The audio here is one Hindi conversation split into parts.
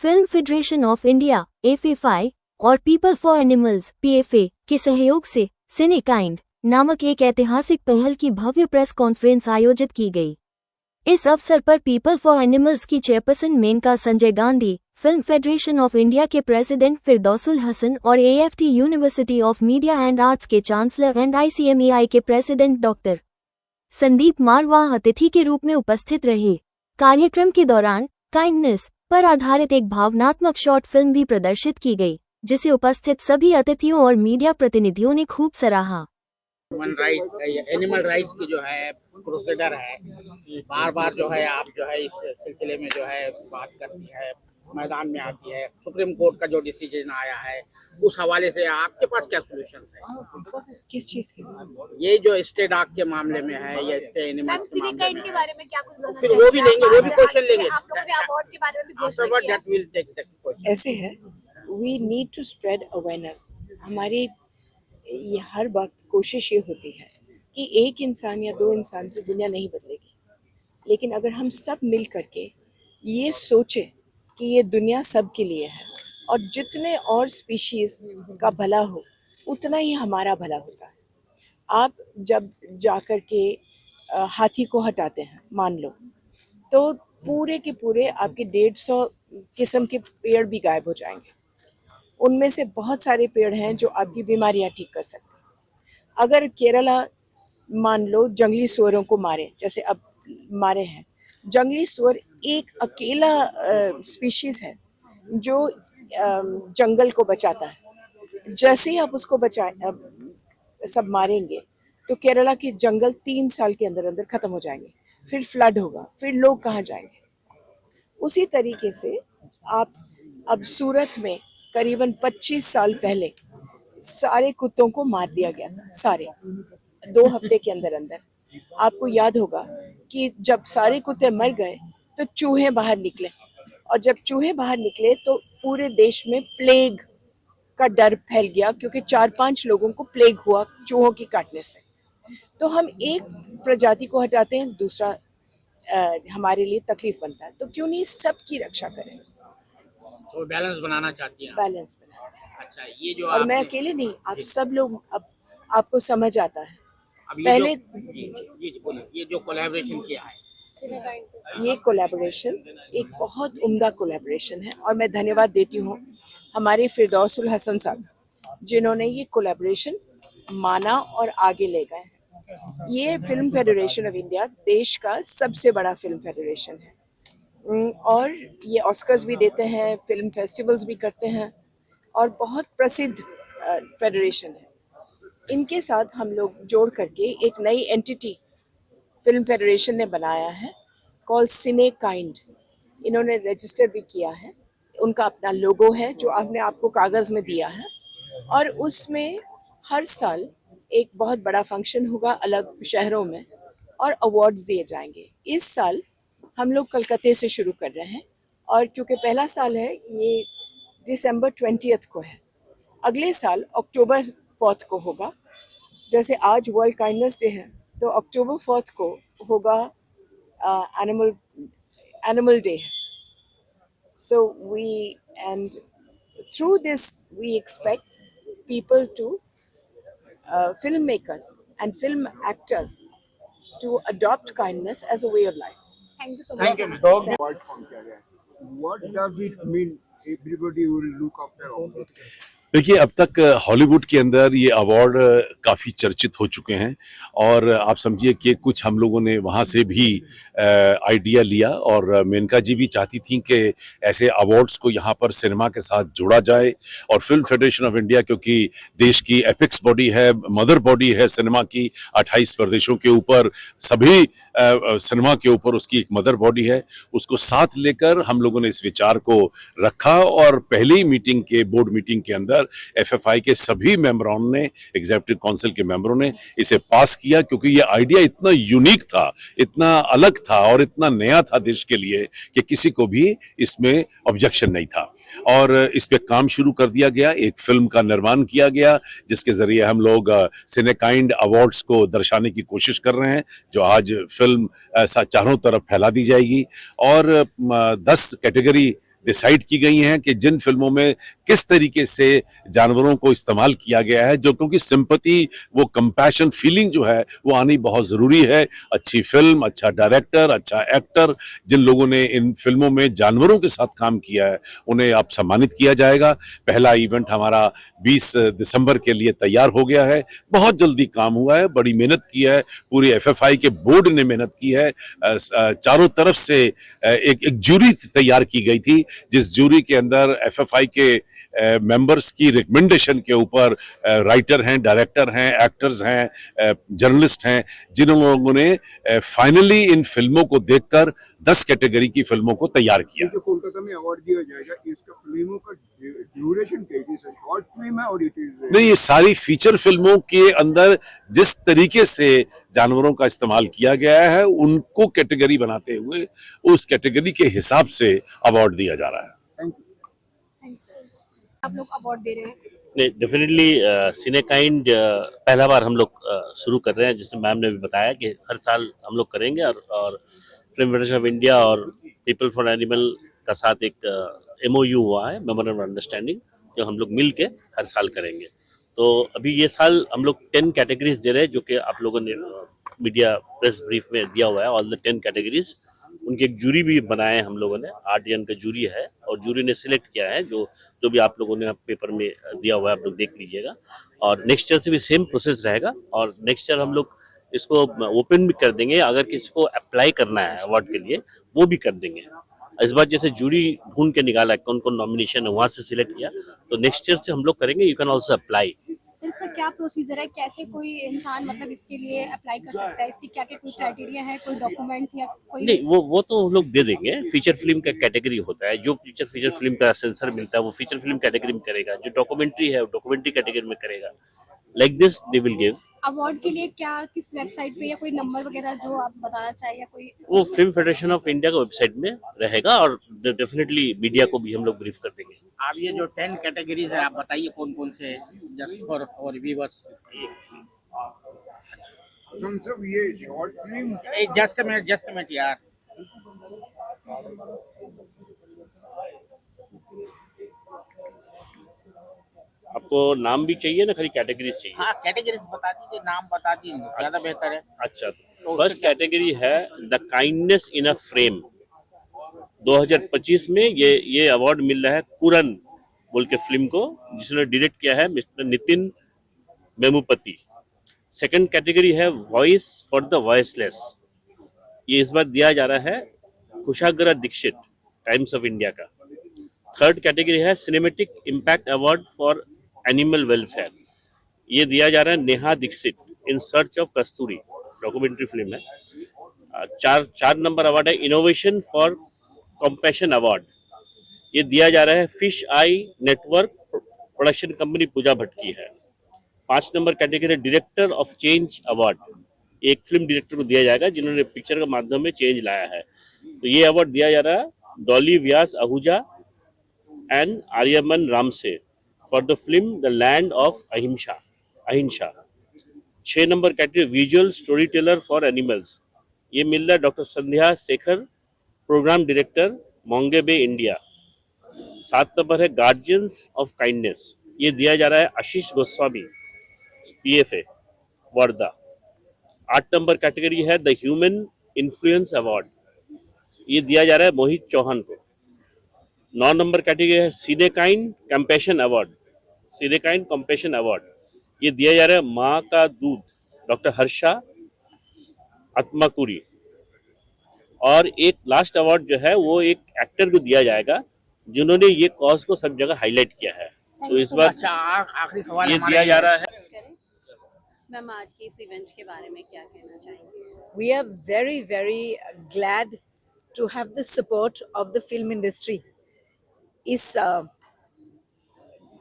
Film federation of India (FFI) और पीपल फॉर एनिमल्स (PFA) के सहयोग से सिनेकाइंड नामक एक ऐतिहासिक पहल की भव्य प्रेस कॉन्फ्रेंस आयोजित की गई। इस अवसर पर पीपल फॉर एनिमल्स की chairperson Maneka Sanjay Gandhi, film federation of India के प्रेसिडेंट फिरदौसुल हसन और AFT university of media and arts के चांसलर एंड ICMEI के प्रेसिडेंट डॉक्टर संदीप मारवाह अतिथि के रूप में उपस्थित रहे। कार्यक्रम के दौरान काइंडनेस पर आधारित एक भावनात्मक शॉर्ट फिल्म भी प्रदर्शित की गई, जिसे उपस्थित सभी अतिथियों और मीडिया प्रतिनिधियों ने खूब सराहा। एनिमल राइट्स की जो है क्रूसेडर है, बार बार जो है आप जो है इस सिलसिले में जो है बात करती है, मैदान में आती है। सुप्रीम कोर्ट का जो डिसीजन आया है उस हवाले से आपके पास क्या सॉल्यूशंस है? किस चीज के? ये जो स्टे डॉग के मामले में है या स्टे एनिमल्स के मामले में के बारे में क्या कुछ फिर वो भी लेंगे, वो भी क्वेश्चन लेंगे। आप लोगों ने अवार्ड के बारे में भी घोषणा की है। ऐसे है, we need to spread awareness. हमारी ये हर वक्त कोशिश ये होती है कि एक इंसान या दो इंसान से दुनिया नहीं बदलेगी, लेकिन अगर हम सब मिल करके ये सोचें कि ये दुनिया सब के लिए है और जितने और स्पीशीज़ का भला हो उतना ही हमारा भला होता है। आप जब जाकर के हाथी को हटाते हैं मान लो, तो पूरे के पूरे आपके 150 किस्म के पेड़ भी गायब हो जाएंगे। उनमें से बहुत सारे पेड़ हैं जो आपकी बीमारियां ठीक कर सकते हैं। अगर केरला मान लो जंगली सुअरों को मारे, जैसे अब मारे हैं, जंगली सुअर एक अकेला स्पीशीज़ है जो जंगल को बचाता है। जैसे ही आप उसको सब मारेंगे तो केरला के जंगल 3 साल के अंदर अंदर ख़त्म हो जाएंगे। फिर फ्लड होगा, फिर लोग कहाँ जाएंगे? उसी तरीके से आप अब सूरत में करीबन 25 साल पहले सारे कुत्तों को मार दिया गया था, सारे 2 हफ्ते के अंदर अंदर। आपको याद होगा कि जब सारे कुत्ते मर गए तो चूहे बाहर निकले, और जब चूहे बाहर निकले तो पूरे देश में प्लेग का डर फैल गया, क्योंकि 4-5 लोगों को प्लेग हुआ चूहों की काटने से। तो हम एक प्रजाति को हटाते हैं, दूसरा हमारे लिए तकलीफ बनता है, तो क्यों नहीं सबकी रक्षा करें? तो बैलेंस बनाना चाहती हैं? बैलेंस बनाना चाहते हैं। अच्छा, ये जो और मैं अकेले नहीं, आप सब लोग, अब आपको समझ आता है। पहले जी बोलिए, ये जो कोलैबोरेशन किया है, ये कोलैबोरेशन एक बहुत उम्दा कोलैबोरेशन है, और मैं धन्यवाद देती हूँ हमारे फिरदौसुल हसन साहब, जिन्होंने ये कोलैबोरेशन माना और आगे ले गए हैं। ये फिल्म फेडरेशन ऑफ इंडिया देश का सबसे बड़ा फिल्म फेडरेशन है, और ये ऑस्कर्स भी देते हैं, फिल्म फेस्टिवल्स भी करते हैं, और बहुत प्रसिद्ध फेडरेशन है। इनके साथ हम लोग जोड़ करके एक नई एंटिटी फिल्म फेडरेशन ने बनाया है, कॉल सिनेकाइंड। इन्होंने रजिस्टर भी किया है, उनका अपना लोगो है जो आपने आपको कागज़ में दिया है, और उसमें हर साल एक बहुत बड़ा फंक्शन होगा अलग शहरों में, और अवार्ड्स दिए जाएंगे। इस साल हम लोग कलकत्ते से शुरू कर रहे हैं, और क्योंकि पहला साल है, ये दिसंबर 20 को है। अगले साल अक्टूबर 4 को होगा। जैसे आज वर्ल्ड काइंडनेस डे है, तो अक्टूबर 4 को होगा animal day. So we and through this we expect people to film makers and film actors to adopt kindness as a way of life. Thank you so Thank much. you. Award from Kerala. What does it mean? Everybody will look after all this. देखिए, अब तक हॉलीवुड के अंदर ये अवार्ड काफ़ी चर्चित हो चुके हैं, और आप समझिए कि कुछ हम लोगों ने वहाँ से भी आइडिया लिया, और मेनका जी भी चाहती थी कि ऐसे अवार्ड्स को यहाँ पर सिनेमा के साथ जोड़ा जाए। और फिल्म फेडरेशन ऑफ इंडिया, क्योंकि देश की एपिक्स बॉडी है, मदर बॉडी है सिनेमा की, 28 प्रदेशों के ऊपर, सभी सिनेमा के ऊपर उसकी एक मदर बॉडी है, उसको साथ लेकर हम लोगों ने इस विचार को रखा, और पहली मीटिंग के बोर्ड मीटिंग के अंदर FFI के सभी मेंबरों ने, एग्जीक्यूटिव काउंसिल के मेंबरों ने इसे पास किया, क्योंकि ये आइडिया इतना यूनिक था, इतना अलग था और इतना नया था देश के लिए कि किसी को भी इसमें ऑब्जेक्शन नहीं था। और इस पे काम शुरू कर दिया गया, एक फिल्म का निर्माण किया गया, जिसके जरिए हम लोग सिनेकाइंड अवार्ड्स को दर्शाने की कोशिश कर रहे हैं, जो आज फिल्म चारों तरफ फैला दी जाएगी। और 10 कैटेगरी डिसाइड की गई हैं कि जिन फिल्मों में किस तरीके से जानवरों को इस्तेमाल किया गया है, जो क्योंकि सिंपैथी, वो कंपैशन फीलिंग जो है वो आनी बहुत जरूरी है। अच्छी फिल्म, अच्छा डायरेक्टर, अच्छा एक्टर, जिन लोगों ने इन फिल्मों में जानवरों के साथ काम किया है उन्हें अब सम्मानित किया जाएगा। पहला इवेंट हमारा 20 दिसंबर के लिए तैयार हो गया है। बहुत जल्दी काम हुआ है, बड़ी मेहनत की है, पूरी एफएफआई के बोर्ड ने मेहनत की है। चारों तरफ से एक जूरी तैयार की गई थी, जिस जूरी के अंदर एफएफआई के मेंबर्स की रिकमेंडेशन के ऊपर राइटर हैं, डायरेक्टर हैं, एक्टर्स हैं, जर्नलिस्ट हैं, जिन लोगों ने फाइनली इन फिल्मों को देखकर 10 कैटेगरी की फिल्मों को तैयार किया। जो कोलकाता में अवार्ड दिया जाएगा, इसका फिल्मों का ड्यूरेशन कैसी है? शॉर्ट फिल्म है और इट इज नहीं, ये सारी फीचर फिल्मों के अंदर जिस तरीके से जानवरों का इस्तेमाल किया गया है उनको कैटेगरी बनाते हुए उस कैटेगरी के हिसाब से अवार्ड दिया जा रहा है। आप लोग अवार्ड दे रहे हैं? नहीं, डेफिनेटली सिनेकाइंड पहला बार हम लोग शुरू कर रहे हैं, जैसे मैम ने भी बताया कि हर साल हम लोग करेंगे, और फिल्म फेडरेशन ऑफ इंडिया और पीपल फॉर एनिमल का साथ एक MOU हुआ है, मेमोरेंडम ऑफ अंडरस्टैंडिंग, जो हम लोग मिल के हर साल करेंगे। तो अभी ये साल हम लोग 10 कैटेगरीज दे रहे हैं, जो कि आप लोगों ने मीडिया प्रेस ब्रीफ में दिया हुआ है, ऑल द 10 कैटेगरीज। उनकी एक जूरी भी बनाए हैं हम लोगों ने, 8 जन का जूरी है, और जूरी ने सिलेक्ट किया है जो भी आप लोगों ने पेपर में दिया हुआ है, आप लोग देख लीजिएगा। और नेक्स्ट ईयर से भी सेम प्रोसेस रहेगा, और नेक्स्ट ईयर हम लोग इसको ओपन भी कर देंगे, अगर किसी को अप्लाई करना है अवार्ड के लिए वो भी कर देंगे। इस बार जैसे जूरी ढूंढ के निकाला कौन कौन नॉमिनेशन है, वहां से सिलेक्ट किया, तो नेक्स्ट ईयर से हम लोग करेंगे। You can also apply. Sir इसका क्या प्रोसीजर है, कैसे कोई इंसान मतलब इसके लिए अप्लाई कर सकता है, इसकी क्या क्या कोई क्राइटेरिया है, कोई डॉक्यूमेंट्स या कोई? नहीं, वो तो हम लोग दे देंगे। फीचर फिल्म का कैटेगरी होता है, जो फीचर फिल्म का सेंसर मिलता है वो फीचर फिल्म कैटेगरी में करेगा, जो डॉक्यूमेंट्री है वो डॉक्यूमेंट्री कैटेगरी में करेगा। Like this they will give. Award के लिए क्या किस वेबसाइट पे या कोई नंबर वगैरह जो आप बताना चाहिए, या कोई? वो फिल्म फेडरेशन ऑफ इंडिया का वेबसाइट में रहेगा, और डेफिनेटली मीडिया को भी हम लोग ब्रीफ कर देंगे। आप ये जो 10 कैटेगरीज है आप बताइए कौन कौन से, जस्ट फॉर और व्यूअर्स। सब ये शॉर्ट फिल्म जस्ट मिनट यार। आपको नाम भी चाहिए ना, खाली कैटेगरीज चाहिए? हाँ, कैटेगरीज बता दीजिए, नाम बता दीजिए, ज्यादा बेहतर है। अच्छा, फर्स्ट कैटेगरी है the kindness in a frame. 2025 में ये अवार्ड मिल रहा है कुरन बोल के फिल्म को, जिसने डायरेक्ट किया है mister Nitin Memupati. Second category है वॉइस फॉर द वॉइसलेस। ये इस बार दिया जा रहा है Kushagra Dixit, Times of India का। थर्ड कैटेगरी है cinematic impact award for animal welfare. ये दिया जा रहा है Neha Dixit, in search of Kasturi, documentary film है। चार नंबर अवार्ड है इनोवेशन फॉर कंपैशन अवार्ड। ये दिया जा रहा है fish eye network production company Pooja Bhatt की है। 5 number category director of change award. एक फिल्म डायरेक्टर को दिया जाएगा जिन्होंने पिक्चर के माध्यम में चेंज लाया है, तो ये अवार्ड दिया जा रहा है Dolly Vyas Ahuja and Aryaman Ramsay for the film the land of Ahimsa. 6 number category visual story teller for animals. ये मिल रहा है doctor Sandhya Shekhar, programme director Mongabay India. 7 number है गार्जियंस ऑफ काइंडनेस। ये दिया जा रहा है Ashish Goswami, PFA Wardha. 8 number category है द ह्यूमन इन्फ्लुएंस अवार्ड। ये दिया जा रहा है मोहित चौहान को। 9 नंबर कैटेगरी है सिनेकाइंड कंपैशन अवार्ड। सिनेकाइंड कंपैशन अवार्ड ये दिया जा रहा है माँ का दूध, डॉक्टर हर्षा आत्माकुरी। और एक लास्ट अवार्ड जो है वो एक एक्टर को दिया जाएगा जिन्होंने ये कॉज को सब जगह हाईलाइट किया है। तो इस बार अच्छा, आखिरी सवाल ये हमारे दिया जा रहा है। मैम आज के इस इवेंट के बारे में क्या कहना चाहेंगे? We are very, very glad to have the support of the film industry इस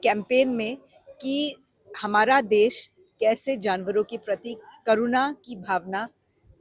कैंपेन में कि हमारा देश कैसे जानवरों के प्रति करुणा की भावना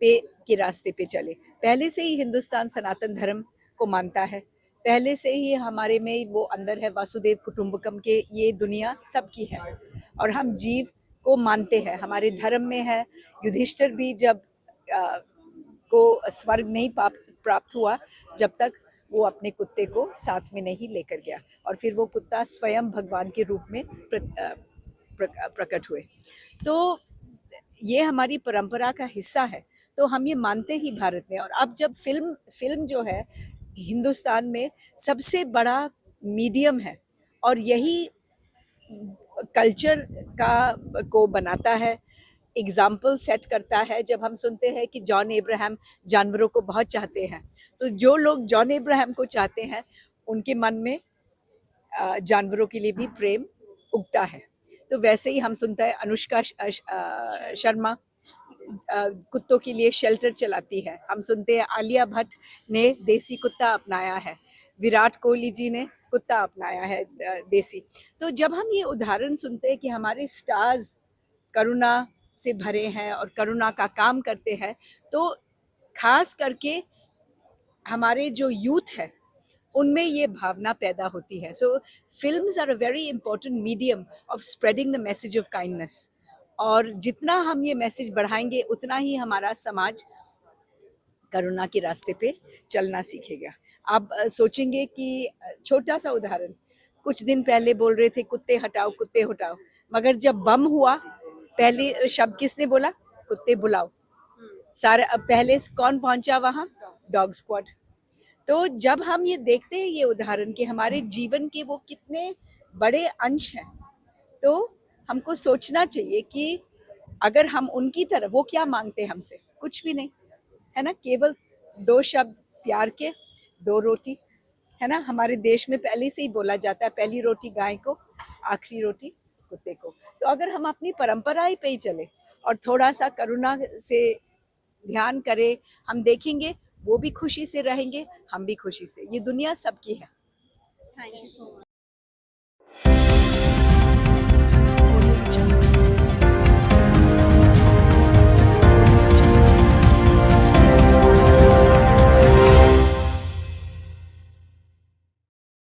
के रास्ते पे चले। पहले से ही हिंदुस्तान सनातन धर्म को मानता है, पहले से ही हमारे में वो अंदर है वासुदेव कुटुंबकम के, ये दुनिया सबकी है और हम जीव को मानते हैं, हमारे धर्म में है। युधिष्ठिर भी जब को स्वर्ग नहीं प्राप्त हुआ जब तक वो अपने कुत्ते को साथ में नहीं लेकर गया और फिर वो कुत्ता स्वयं भगवान के रूप में प्रकट हुए। तो ये हमारी परंपरा का हिस्सा है, तो हम ये मानते ही भारत में। और अब जब फिल्म जो है हिंदुस्तान में सबसे बड़ा मीडियम है और यही कल्चर को बनाता है, एग्जाम्पल सेट करता है। जब हम सुनते हैं कि जॉन अब्राहम जानवरों को बहुत चाहते हैं, तो जो लोग जॉन अब्राहम को चाहते हैं उनके मन में जानवरों के लिए भी प्रेम उगता है। तो वैसे ही हम सुनते हैं अनुष्का शर्मा कुत्तों के लिए शेल्टर चलाती है। हम सुनते हैं आलिया भट्ट ने देसी कुत्ता अपनाया है, विराट कोहली जी ने कुत्ता अपनाया है देसी। तो जब हम ये उदाहरण सुनते हैं कि हमारे स्टार्स करुणा से भरे हैं और करुणा का काम करते हैं, तो खास करके हमारे जो यूथ है उनमें ये भावना पैदा होती है। So films are a very important medium of spreading the message of kindness, और जितना हम ये मैसेज बढ़ाएंगे उतना ही हमारा समाज करुणा के रास्ते पे चलना सीखेगा। आप सोचेंगे कि छोटा सा उदाहरण, कुछ दिन पहले बोल रहे थे कुत्ते हटाओ कुत्ते हटाओ, मगर जब बम हुआ पहले शब्द किसने बोला? कुत्ते बुलाओ। सारे पहले कौन पहुंचा वहाँ? Dog squad. तो जब हम ये देखते हैं ये उदाहरण कि हमारे जीवन के वो कितने बड़े अंश हैं, तो हमको सोचना चाहिए कि अगर हम उनकी तरह, वो क्या मांगते हैं हमसे? कुछ भी नहीं, है ना, केवल 2 शब्द प्यार के, 2 रोटी, है ना। हमारे देश में पहले से ही बोला जाता है पहली रोटी गाय को, आखिरी रोटी कुत्ते को। तो अगर हम अपनी परंपरा ही पे ही चले और थोड़ा सा करुणा से ध्यान करें, हम देखेंगे वो भी खुशी से रहेंगे, हम भी खुशी से। ये दुनिया सबकी है। Thank you so much.